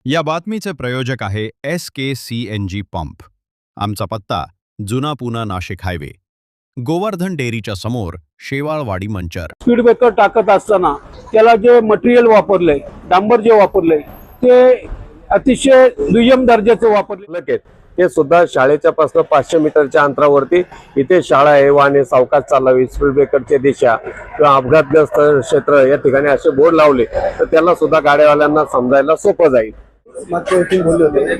या बातमीचे प्रायोजक आहे SKCNG पंप। आमचा पत्ता जुना पुणा नाशिक हायवे, गोवर्धन डेअरीच्या समोर, शेवाळवाडी मंचर। स्पीड ब्रेकर टाकत असताना त्याला जे मटेरियल वापरले, डांबर जे वापरले ते अतिशय दुय्यम दर्जाचे वापरले। ते सुद्धा शाळेच्या पासून 500 मीटरच्या अंतरावरती इथे शाळा आहे, वाहने सावकाश चालावी, स्पीड ब्रेकरची दिशा किंवा अपघातग्रस्त क्षेत्र या ठिकाणी असे बोर्ड लावले तर त्याला सुद्धा गाड्यावाल्यांना समजायला सोपं जाईल। बोलले होते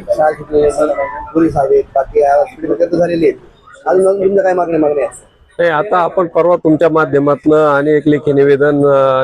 पोलीस आहेत, बाकी स्पीड ब्रेकर झालेली आहेत, अजून तुमच्या काय मागणी आहे? नाही, आता आपण परवा तुमच्या माध्यमातून आणि एक लेखी निवेदन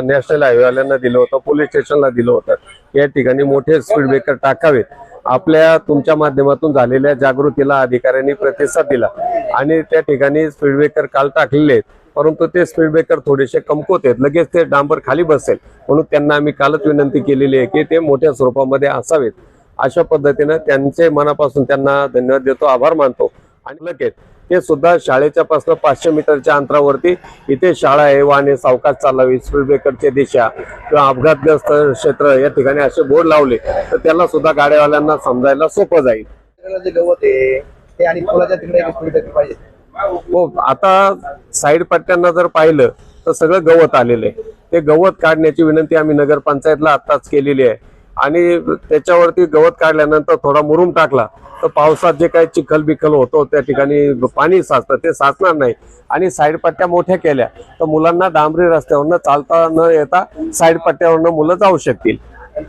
नॅशनल हायवेवाल्यांना दिलं होतं, पोलीस स्टेशनला दिलं होतं, या ठिकाणी मोठे स्पीड ब्रेकर टाकावेत। आपल्या तुमच्या माध्यमातून झालेल्या जागृतीला अधिकाऱ्यांनी प्रतिसाद दिला आणि त्या ठिकाणी स्पीड ब्रेकर काल टाकलेले आहेत, परंतु ते स्पीड ब्रेकर थोडेसे कमकुवत आहेत, लगेच ते डांबर खाली बसेल म्हणून त्यांना आम्ही कालच विनंती केलेली आहे की ते मोठ्या स्वरूपामध्ये असावेत। अशा पद्धतीने त्यांचे मनापासून त्यांना धन्यवाद देतो, आभार मानतो। आणि लगेच ते सुद्धा शाळेच्या पासून 500 मीटरच्या अंतरावरती इथे शाळा आहे, वाहने सावकाश चालावी, स्पीड ब्रेकरची दिशा किंवा अपघातग्रस्त क्षेत्र या ठिकाणी असे बोर्ड लावले तर त्याला सुद्धा गाड्यावाल्यांना समजायला सोपं जाईल। जे गवत आहे ते आणि पुलाच्या तिकडे स्पीड ब्रेकर पाहिजे। हो, आता साईड पट्ट्यांना जर पाहिलं तर सगळं गवत आलेलं आहे, ते गवत काढण्याची विनंती आम्ही नगरपंचायतला आताच केलेली आहे आणि त्याच्यावरती गवत काढल्यानंतर थोडा मुरुम टाकला तर पावसात जे काही चिखल बिखल होतो त्या ठिकाणी पाणी साचतं, ते साचणार नाही। आणि साईड पट्ट्या मोठ्या केल्या तर मुलांना डांबरी रस्त्यावरनं चालता न येता साईड पट्ट्यावरनं मुलं जाऊ शकतील।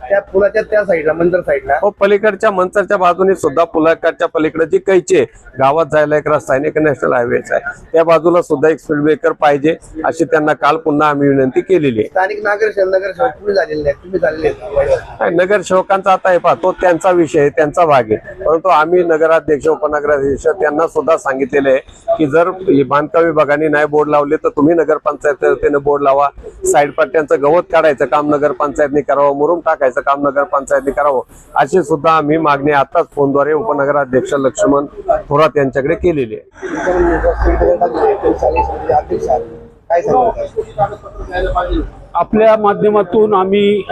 त्या पुलाच्या त्या साईडला, मंदिर साईडला, हो, पलीकडच्या मंचरच्या बाजूने सुद्धा पुलाकडच्या पलीकडे जी कैची गावात जायला एक रस्ता आहे, एक नॅशनल हायवेचा आहे, त्या बाजूला सुद्धा एक स्पीड ब्रेकर पाहिजे अशी त्यांना काल पुन्हा आम्ही विनंती केलेली आहे। स्थानिक नगरसेवक तुम्ही झालेले आहेत। नगरसेवकांचा आता हे तो त्यांचा विषय, त्यांचा भाग आहे, परंतु आम्ही नगराध्यक्ष, उपनगराध्यक्ष त्यांना सुद्धा सांगितलेले आहे की जर बांधकाम विभागाने नाही बोर्ड लावले तर तुम्ही नगरपंचायतीने बोर्ड लावा। साईड पट्ट्यांचं गवत काढायचं काम नगरपंचायतने करावं, मुरुम टाकायचं काम नगरपंचायतने करावं, अशी सुद्धा आम्ही मागणी आताच फोनद्वारे उपनगराध्यक्ष लक्ष्मण थोरात यांच्याकडे केलेली आहे। आपल्या माध्यमातून आम्ही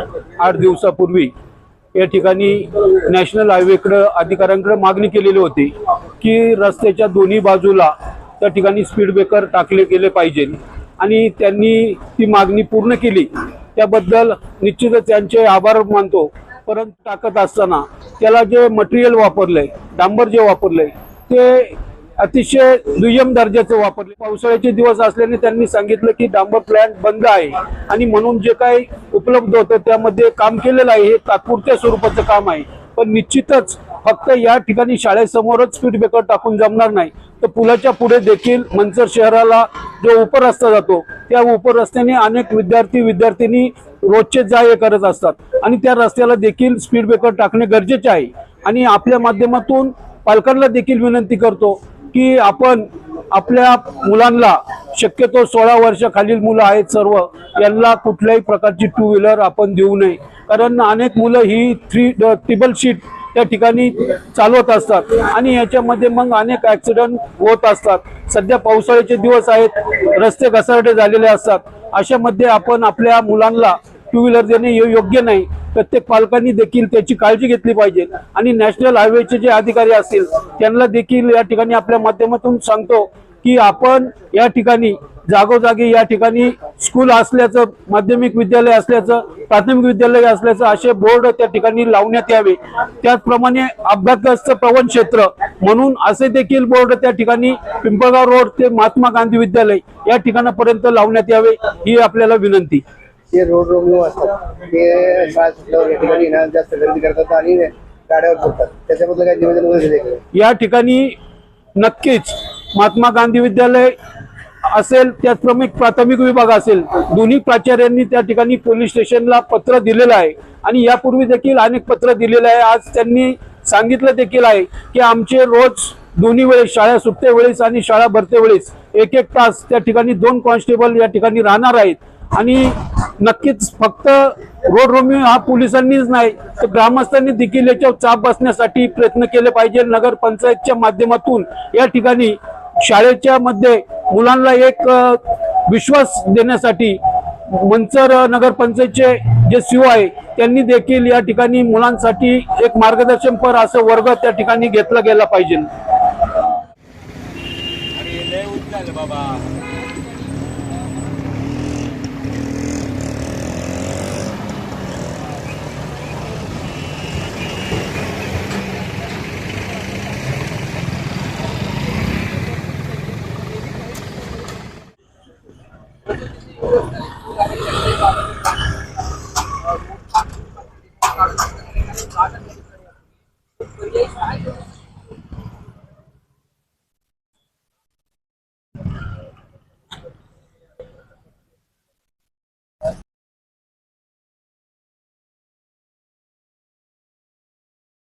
8 दिवसापूर्वी या ठिकाणी नॅशनल हायवेकडे अधिकाऱ्यांकडे मागणी केलेली होती की रस्त्याच्या दोन्ही बाजूला त्या ठिकाणी स्पीड ब्रेकर टाकले गेले पाहिजे आणि त्यांनी ती मागणी पूर्ण केली, त्याबद्दल निश्चितच त्यांचे आभार मानतो। परंतु टाकत असताना त्याला जे मटेरियल वापरले, डांबर जे वापरले ते अतिशय दुय्यम दर्जाचे वापरले। पावसाळ्याचे दिवस असल्याने त्यांनी सांगितलं की डांबर प्लांट बंद आहे आणि म्हणून जे काही उपलब्ध होतं त्यामध्ये काम केलेलं आहे, हे तात्पुरत्या स्वरूपाचं काम आहे। पण निश्चितच फक्त या ठिकाणी शाळेसमोरच स्पीड ब्रेकर टाकून जमणार नाही, तर पुलाच्या पुढे देखील मंचर शहराला जो उपरस्ता जातो त्या उपरस्त्याने अनेक विद्यार्थिनी रोजचे जा ये करत असतात आणि त्या रस्त्याला देखील स्पीड ब्रेकर टाकणे गरजेचे आहे। आणि आपल्या माध्यमातून पालकांना देखील विनंती करतो की आपण आपल्या मुलांना, शक्यतो 16 वर्षाखालील मुलं आहेत सर्व, यांना कुठल्याही प्रकारची 2 व्हीलर आपण देऊ नये, कारण अनेक मुलं ही ट्रिपल सीट त्या ठिकाणी चालवत असतात आणि याच्यामध्ये मग अनेक ऍक्सिडेंट होत असतात। सध्या पावसाळ्याचे दिवस आहेत, रस्ते घसारडे झालेले असतात, अशामध्ये आपण आपल्या मुलांना 2 व्हीलर देणे योग्य नाही। प्रत्येक पालकांनी देखील त्याची काळजी घेतली पाहिजे आणि नॅशनल हायवेचे जे अधिकारी असतील त्यांना देखील या ठिकाणी आपल्या माध्यमातून सांगतो की आपण या ठिकाणी जागोजागी या ठिकाणी स्कूल असल्याचं, माध्यमिक विद्यालय असल्याचं, प्राथमिक विद्यालय असल्याचं असे बोर्ड त्या ठिकाणी लावण्यात यावे। त्याचप्रमाणे अपघातग्रस्त प्रवण क्षेत्र म्हणून असे देखील बोर्ड त्या ठिकाणी पिंपळगाव रोड ते महात्मा गांधी विद्यालय या ठिकाणापर्यंत लावण्यात यावे, ही आपल्याला विनंती। ते रोड रोमिओ असतात, ते शाळा या ठिकाणी जास्त गर्दी करतात आणि गाड्यावर झोपतात, त्याच्याबद्दल काही निवेदन वगैरे दिले? या ठिकाणी नक्कीच महात्मा गांधी विद्यालय असेल, त्याचप्रमाणे प्राथमिक विभाग असेल, दोन्ही प्राचार्यांनी त्या ठिकाणी पोलीस स्टेशनला पत्र दिलेलं आहे आणि यापूर्वी देखील अनेक पत्र दिलेलं आहे। आज त्यांनी सांगितलं देखील आहे की आमचे रोज दोन्ही वेळेस, शाळा सुटते वेळेस आणि शाळा भरते वेळेस 1-1 तास त्या ठिकाणी 2 कॉन्स्टेबल या ठिकाणी राहणार आहेत। आणि नक्कीच फक्त रोड रोमिओ हा पोलिसांनीच नाही तर ग्रामस्थांनी देखील याच्यावर चाप बसण्यासाठी प्रयत्न केले पाहिजे। नगर पंचायतच्या माध्यमातून या ठिकाणी शाळेच्या मध्ये मुलांना एक विश्वास देण्यासाठी मंचर नगर पंचायतचे जे सीओ आहे त्यांनी देखील या ठिकाणी मुलांसाठी एक मार्गदर्शनपर असं वर्ग त्या ठिकाणी घेतला गेला पाहिजे.